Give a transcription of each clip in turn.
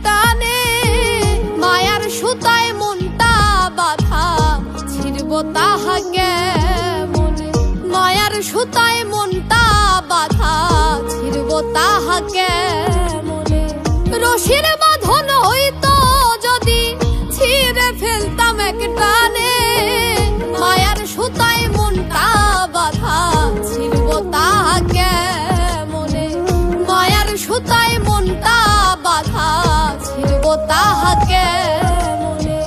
টানে, মায়ার সুতায় মনটা বাঁধা, ছিড়ব তাহাকে মনে। মায়ার সুতায় মনটা বাঁধা, ছিড়ব তাহাকে মনে। রশির বাঁধন হইতো যদি ছিঁড়ে ফেলতাম এক টানে, মায়ার সুতায় মনটা বাঁধা, ছিড়ব তাহাকে মনে। মায়ার সুতায় মনটা বাঁধা, ছিড়ব তাহাকে মনে।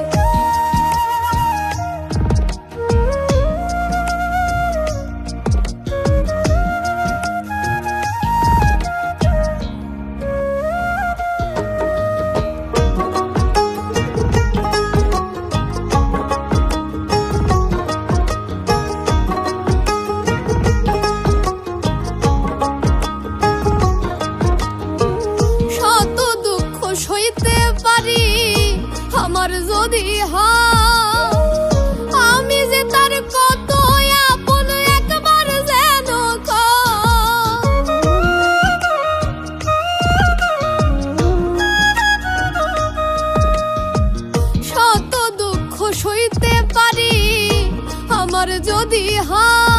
সইতে পারি আমার যদি হয়, আমি যে তার কত আপন একবার যেন শত দুঃখ সইতে পারি আমার যদি হয়।